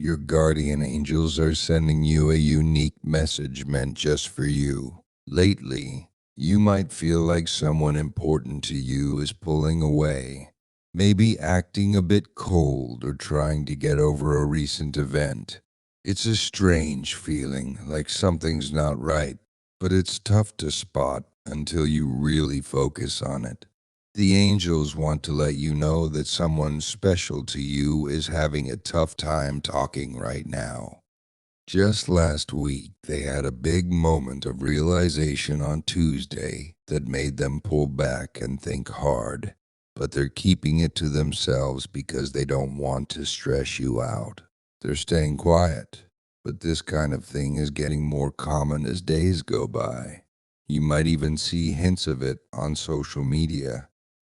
Your guardian angels are sending you a unique message meant just for you. Lately, you might feel like someone important to you is pulling away, maybe acting a bit cold or trying to get over a recent event. It's a strange feeling, like something's not right, but it's tough to spot until you really focus on it. The angels want to let you know that someone special to you is having a tough time talking right now. Just last week, they had a big moment of realization on Tuesday that made them pull back and think hard, but they're keeping it to themselves because they don't want to stress you out. They're staying quiet, but this kind of thing is getting more common as days go by. You might even see hints of it on social media.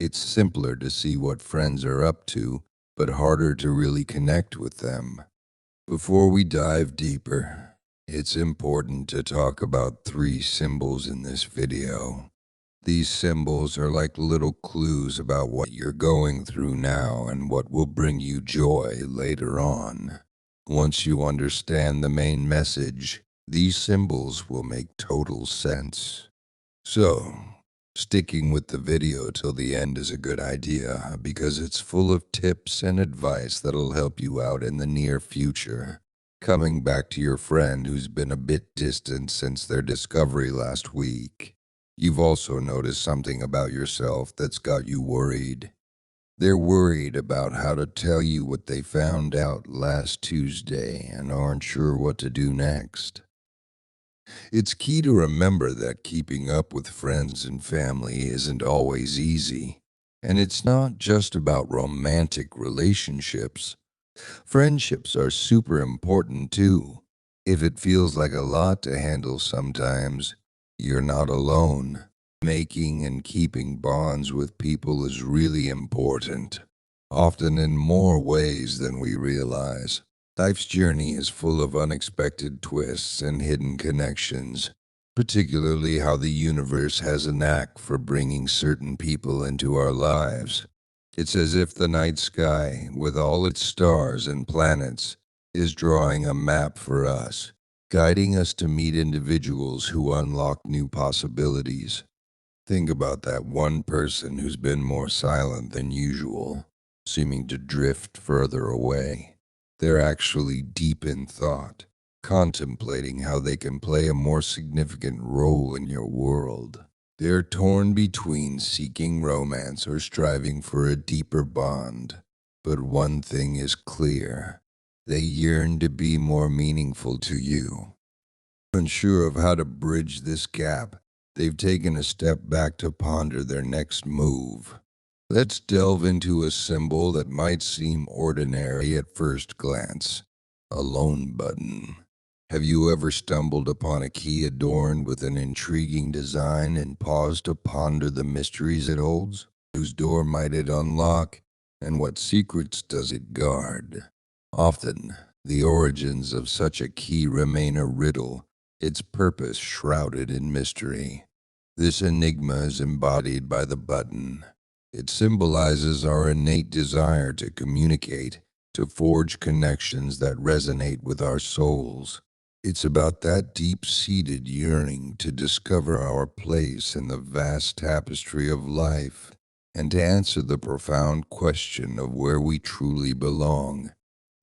It's simpler to see what friends are up to, but harder to really connect with them. Before we dive deeper, it's important to talk about three symbols in this video. These symbols are like little clues about what you're going through now and what will bring you joy later on. Once you understand the main message, these symbols will make total sense. So, sticking with the video till the end is a good idea because it's full of tips and advice that'll help you out in the near future. Coming back to your friend who's been a bit distant since their discovery last week, you've also noticed something about yourself that's got you worried. They're worried about how to tell you what they found out last Tuesday and aren't sure what to do next. It's key to remember that keeping up with friends and family isn't always easy. And it's not just about romantic relationships. Friendships are super important too. If it feels like a lot to handle sometimes, you're not alone. Making and keeping bonds with people is really important, often in more ways than we realize. Life's journey is full of unexpected twists and hidden connections, particularly how the universe has a knack for bringing certain people into our lives. It's as if the night sky, with all its stars and planets, is drawing a map for us, guiding us to meet individuals who unlock new possibilities. Think about that one person who's been more silent than usual, seeming to drift further away. They're actually deep in thought, contemplating how they can play a more significant role in your world. They're torn between seeking romance or striving for a deeper bond. But one thing is clear. They yearn to be more meaningful to you. Unsure of how to bridge this gap, they've taken a step back to ponder their next move. Let's delve into a symbol that might seem ordinary at first glance: a loan button. Have you ever stumbled upon a key adorned with an intriguing design and paused to ponder the mysteries it holds? Whose door might it unlock, and what secrets does it guard? Often, the origins of such a key remain a riddle, its purpose shrouded in mystery. This enigma is embodied by the button. It symbolizes our innate desire to communicate, to forge connections that resonate with our souls. It's about that deep-seated yearning to discover our place in the vast tapestry of life and to answer the profound question of where we truly belong.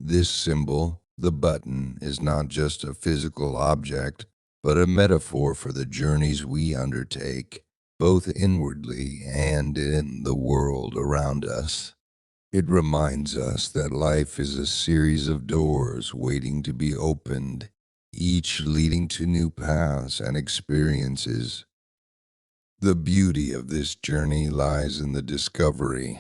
This symbol, the button, is not just a physical object, but a metaphor for the journeys we undertake, both inwardly and in the world around us. It reminds us that life is a series of doors waiting to be opened, each leading to new paths and experiences. The beauty of this journey lies in the discovery,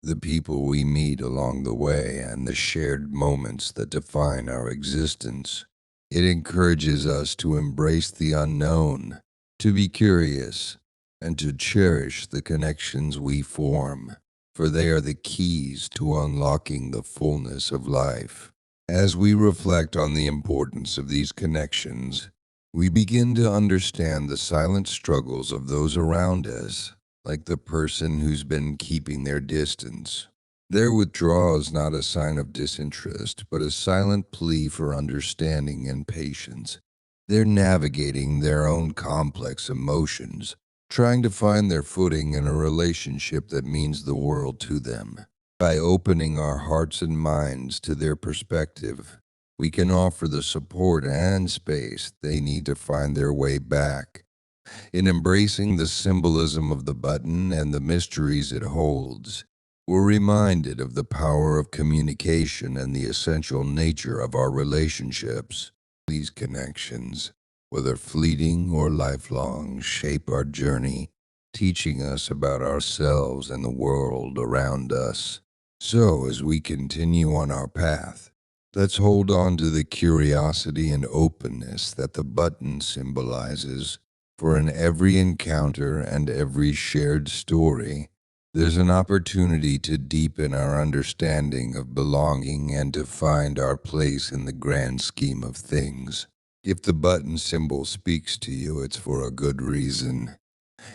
the people we meet along the way, and the shared moments that define our existence. It encourages us to embrace the unknown, to be curious, and to cherish the connections we form, for they are the keys to unlocking the fullness of life. As we reflect on the importance of these connections, we begin to understand the silent struggles of those around us, like the person who's been keeping their distance. Their withdrawal is not a sign of disinterest, but a silent plea for understanding and patience. They're navigating their own complex emotions, trying to find their footing in a relationship that means the world to them. By opening our hearts and minds to their perspective, we can offer the support and space they need to find their way back. In embracing the symbolism of the button and the mysteries it holds, we're reminded of the power of communication and the essential nature of our relationships. These connections, whether fleeting or lifelong, shape our journey, teaching us about ourselves and the world around us. So, as we continue on our path, let's hold on to the curiosity and openness that the button symbolizes, for in every encounter and every shared story, there's an opportunity to deepen our understanding of belonging and to find our place in the grand scheme of things. If the button symbol speaks to you, it's for a good reason.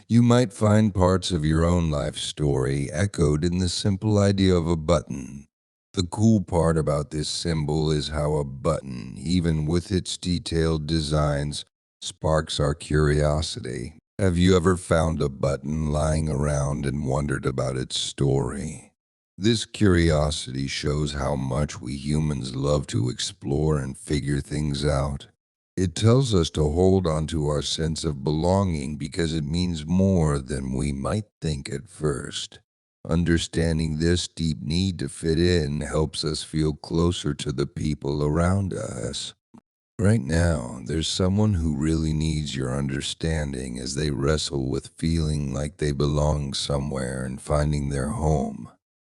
You might find parts of your own life story echoed in the simple idea of a button. The cool part about this symbol is how a button, even with its detailed designs, sparks our curiosity. Have you ever found a button lying around and wondered about its story? This curiosity shows how much we humans love to explore and figure things out. It tells us to hold on to our sense of belonging because it means more than we might think at first. Understanding this deep need to fit in helps us feel closer to the people around us. Right now, there's someone who really needs your understanding as they wrestle with feeling like they belong somewhere and finding their home.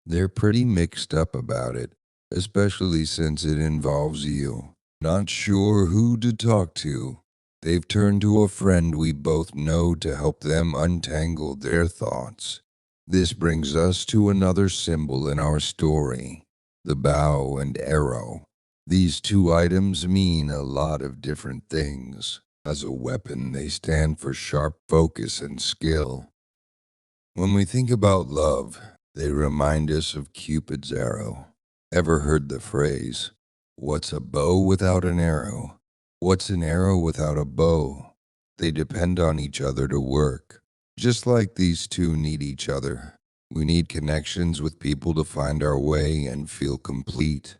They're pretty mixed up about it, especially since it involves you. Not sure who to talk to. They've turned to a friend we both know to help them untangle their thoughts. This brings us to another symbol in our story, the bow and arrow. These two items mean a lot of different things. As a weapon, they stand for sharp focus and skill. When we think about love, they remind us of Cupid's arrow. Ever heard the phrase, "What's a bow without an arrow? What's an arrow without a bow?" They depend on each other to work. Just like these two need each other, we need connections with people to find our way and feel complete.